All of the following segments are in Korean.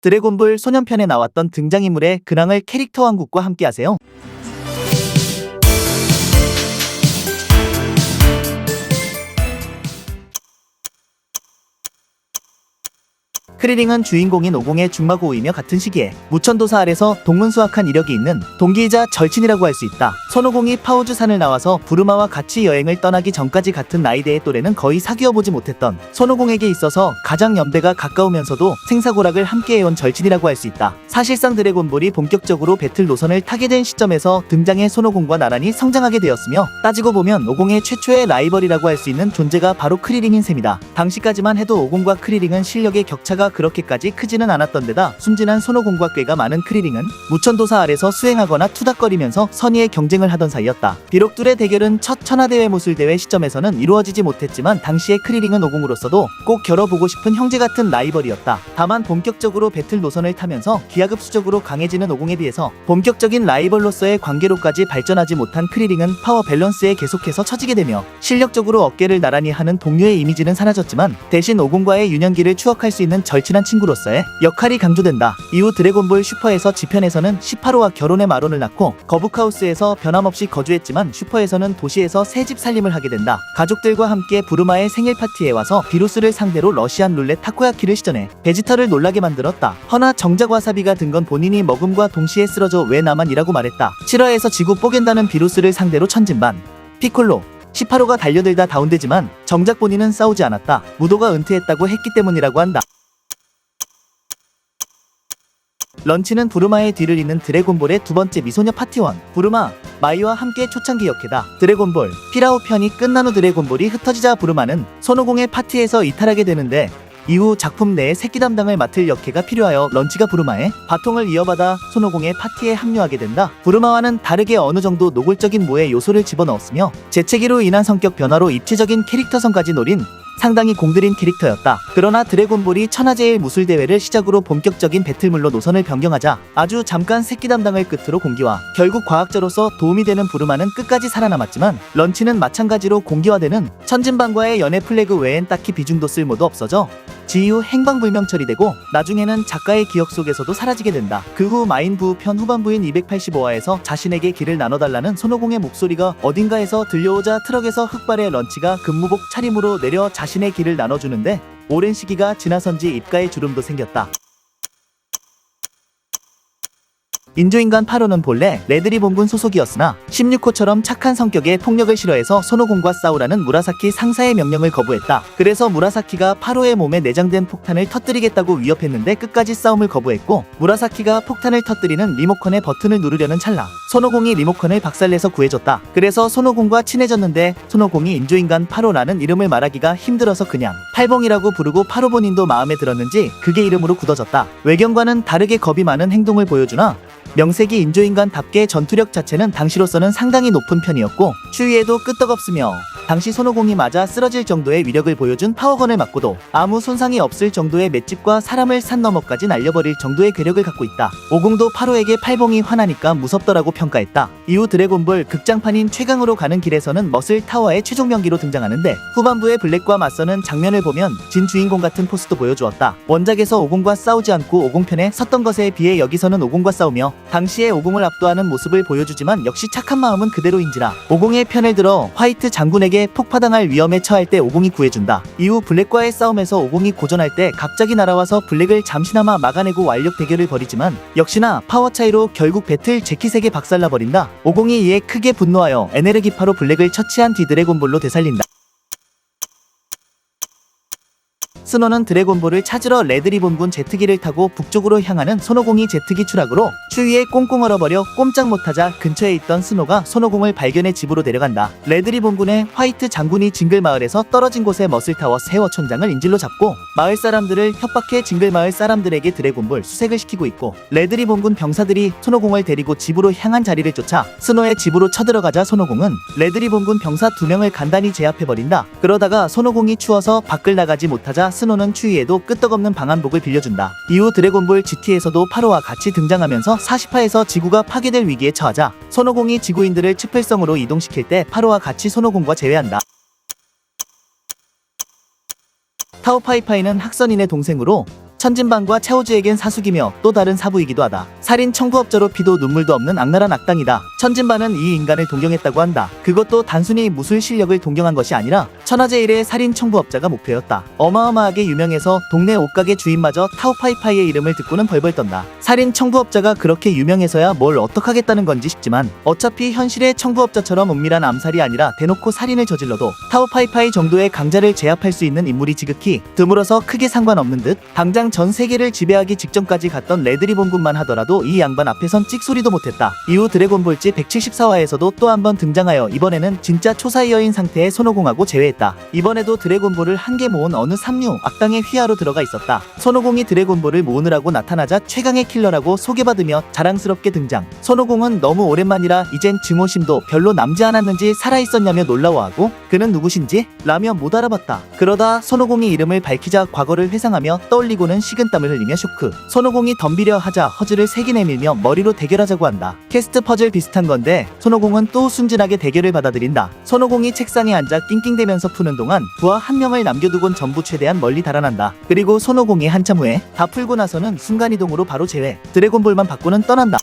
드래곤볼 소년편에 나왔던 등장인물의 근황을 캐릭터 왕국과 함께하세요. 크리링은 주인공인 오공의 중마고우이며 같은 시기에 무천도사 아래서 동문수학한 이력이 있는 동기이자 절친이라고 할 수 있다. 손오공이 파우주산을 나와서 부르마와 같이 여행을 떠나기 전까지 같은 나이대의 또래는 거의 사귀어보지 못했던 손오공에게 있어서 가장 연배가 가까우면서도 생사고락을 함께해온 절친이라고 할 수 있다. 사실상 드래곤볼이 본격적으로 배틀 노선을 타게 된 시점에서 등장해 손오공과 나란히 성장하게 되었으며, 따지고 보면 오공의 최초의 라이벌이라고 할 수 있는 존재가 바로 크리링인 셈이다. 당시까지만 해도 오공과 크리링은 실력의 격차가 그렇게까지 크지는 않았던 데다 순진한 손오공과 꾀가 많은 크리링은 무천도사 아래서 수행하거나 투닥거리면서 선의의 경쟁을 하던 사이였다. 비록 둘의 대결은 첫 천하대회 무술대회 시점에서는 이루어지지 못했지만 당시의 크리링은 오공으로서도 꼭 겨뤄보고 싶은 형제같은 라이벌이었다. 다만 본격적으로 배틀 노선을 타면서 기하급수적으로 강해지는 오공에 비해서 본격적인 라이벌로서의 관계로까지 발전하지 못한 크리링은 파워 밸런스에 계속해서 처지게 되며 실력적으로 어깨를 나란히 하는 동료의 이미지는 사라졌지만 대신 오공과의 유년기를 추억할 수 있는 절친한 친구로서의 역할이 강조된다. 이후 드래곤볼 슈퍼에서 지편에서는 18호와 결혼의 마론을 낳고 거북하우스에서 변함없이 거주했지만 슈퍼에서는 도시에서 새집 살림을 하게 된다. 가족들과 함께 부르마의 생일 파티에 와서 비루스를 상대로 러시안 룰렛 타코야키를 시전해 베지터를 놀라게 만들었다. 허나 정작 와사비가 든 건 본인이 먹음과 동시에 쓰러져 왜 나만 이라고 말했다. 7화에서 지구 뽀갠다는 비루스를 상대로 천진반 피콜로 18호가 달려들다 다운되지만 정작 본인은 싸우지 않았다. 무도가 은퇴했다고 했기 때문이라고 한다. 런치는 부르마의 뒤를 잇는 드래곤볼의 두 번째 미소녀 파티원 부르마, 마이와 함께 초창기 역해다. 드래곤볼 피라오 편이 끝난 후 드래곤볼이 흩어지자 부르마는 손오공의 파티에서 이탈하게 되는데, 이후 작품 내에 새끼 담당을 맡을 역해가 필요하여 런치가 부르마의 바통을 이어받아 손오공의 파티에 합류하게 된다. 부르마와는 다르게 어느 정도 노골적인 모의 요소를 집어넣었으며 재채기로 인한 성격 변화로 입체적인 캐릭터성까지 노린 상당히 공들인 캐릭터였다. 그러나 드래곤볼이 천하제일 무술대회를 시작으로 본격적인 배틀물로 노선을 변경하자 아주 잠깐 새끼 담당을 끝으로 공기화, 결국 과학자로서 도움이 되는 부르마는 끝까지 살아남았지만 런치는 마찬가지로 공기화되는 천진반과의 연애 플래그 외엔 딱히 비중도 쓸모도 없어져 지이후 행방불명 처리되고 나중에는 작가의 기억 속에서도 사라지게 된다. 그 후 마인부 편 후반부인 285화에서 자신에게 길을 나눠달라는 손오공의 목소리가 어딘가에서 들려오자 트럭에서 흑발의 런치가 근무복 차림으로 내려 자신의 길을 나눠주는데 오랜 시기가 지나선지 입가에 주름도 생겼다. 인조인간 8호는 본래 레드리본군 소속이었으나 16호처럼 착한 성격에 폭력을 싫어해서 손오공과 싸우라는 무라사키 상사의 명령을 거부했다. 그래서 무라사키가 8호의 몸에 내장된 폭탄을 터뜨리겠다고 위협했는데 끝까지 싸움을 거부했고, 무라사키가 폭탄을 터뜨리는 리모컨의 버튼을 누르려는 찰나 손오공이 리모컨을 박살내서 구해줬다. 그래서 손오공과 친해졌는데 손오공이 인조인간 8호라는 이름을 말하기가 힘들어서 그냥 팔봉이라고 부르고 8호 본인도 마음에 들었는지 그게 이름으로 굳어졌다. 외경과는 다르게 겁이 많은 행동을 보여주나 명색이 인조인간답게 전투력 자체는 당시로서는 상당히 높은 편이었고 추위에도 끄떡없으며 당시 손오공이 맞아 쓰러질 정도의 위력을 보여준 파워건을 맞고도 아무 손상이 없을 정도의 맷집과 사람을 산 너머까지 날려버릴 정도의 괴력을 갖고 있다. 오공도 8호에게 팔봉이 화나니까 무섭더라고 평가했다. 이후 드래곤볼 극장판인 최강으로 가는 길에서는 머슬 타워의 최종 명기로 등장하는데 후반부의 블랙과 맞서는 장면을 보면 진 주인공 같은 포스도 보여주었다. 원작에서 오공과 싸우지 않고 오공편에 섰던 것에 비해 여기서는 오공과 싸우며 당시에 오공을 압도하는 모습을 보여주지만 역시 착한 마음은 그대로인지라 오공의 편을 들어 화이트 장군에게 폭파당할 위험에 처할 때 오공이 구해준다. 이후 블랙과의 싸움에서 오공이 고전할 때 갑자기 날아와서 블랙을 잠시나마 막아내고 완력 대결을 벌이지만 역시나 파워 차이로 결국 배틀 재킷에게 박살나버린다. 오공이 이에 크게 분노하여 에네르기파로 블랙을 처치한 뒤 드래곤볼로 되살린다. 스노는 드래곤볼을 찾으러 레드리본군 제트기를 타고 북쪽으로 향하는 손오공이 제트기 추락으로 추위에 꽁꽁 얼어버려 꼼짝 못하자 근처에 있던 스노가 손오공을 발견해 집으로 데려간다. 레드리본군의 화이트 장군이 징글마을에서 떨어진 곳의 머슬타워 세워촌장을 인질로 잡고 마을 사람들을 협박해 징글마을 사람들에게 드래곤볼 수색을 시키고 있고, 레드리본군 병사들이 손오공을 데리고 집으로 향한 자리를 쫓아 스노의 집으로 쳐들어가자 손오공은 레드리본군 병사 2명을 간단히 제압해버린다. 그러다가 손오공이 추워서 밖을 나가지 못하자 스노는 추위에도 끄떡없는 방한복을 빌려준다. 이후 드래곤볼 GT에서도 8호와 같이 등장하면서 40화에서 지구가 파괴될 위기에 처하자 손오공이 지구인들을 츠플성으로 이동시킬 때 8호와 같이 손오공과 재회한다. 타오파이파이는 학선인의 동생으로 천진반과 차오즈에겐 사숙이며 또 다른 사부이기도 하다. 살인 청부업자로 피도 눈물도 없는 악랄한 악당이다. 천진반은 이 인간을 동경했다고 한다. 그것도 단순히 무술 실력을 동경한 것이 아니라 천하제 1의 살인 청부업자가 목표였다. 어마어마하게 유명해서 동네 옷가게 주인마저 타오파이파이의 이름을 듣고는 벌벌 떤다. 살인 청부업자가 그렇게 유명해서야 뭘 어떡하겠다는 건지 싶지만 어차피 현실의 청부업자처럼 은밀한 암살이 아니라 대놓고 살인을 저질러도 타오파이파이 정도의 강자를 제압할 수 있는 인물이 지극히 드물어서 크게 상관없는 듯. 당장 전 세계를 지배하기 직전까지 갔던 레드리본군만 하더라도 이 양반 앞에선 찍소리도 못했다. 이후 드래곤볼지 174화에서도 또 한 번 등장하여 이번에는 진짜 초사이어인 상태의 손오공하고 재회했다. 이번에도 드래곤볼을 한 개 모은 어느 삼류 악당의 휘하로 들어가 있었다. 손오공이 드래곤볼을 모으느라고 나타나자 최강의 킬러라고 소개받으며 자랑스럽게 등장. 손오공은 너무 오랜만이라 이젠 증오심도 별로 남지 않았는지 살아있었냐며 놀라워하고 그는 누구신지 라며 못 알아봤다. 그러다 손오공이 이름을 밝히자 과거를 회상하며 떠올리고는 식은땀을 흘리며 쇼크. 손오공이 덤비려 하자 허즈를 3개 내밀며 머리로 대결하자고 한다. 캐스트 퍼즐 비슷한 건데 손오공은 또 순진하게 대결을 받아들인다. 손오공이 책상에 앉아 낑낑대면서 푸는 동안 부하 한 명을 남겨두곤 전부 최대한 멀리 달아난다. 그리고 손오공이 한참 후에 다 풀고 나서는 순간이동으로 바로 제외. 드래곤볼만 받고는 떠난다.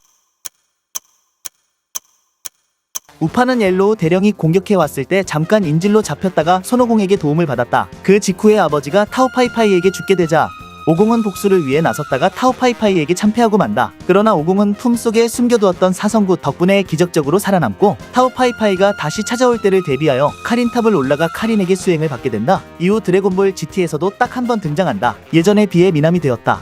우파는 옐로우 대령이 공격해왔을 때 잠깐 인질로 잡혔다가 손오공에게 도움을 받았다. 그 직후에 아버지가 타오파이파이에게 죽게 되자 오공은 복수를 위해 나섰다가 타오파이파이에게 참패하고 만다. 그러나 오공은 품속에 숨겨두었던 사성구 덕분에 기적적으로 살아남고 타오파이파이가 다시 찾아올 때를 대비하여 카린탑을 올라가 카린에게 수행을 받게 된다. 이후 드래곤볼 GT에서도 딱 한 번 등장한다. 예전에 비해 미남이 되었다.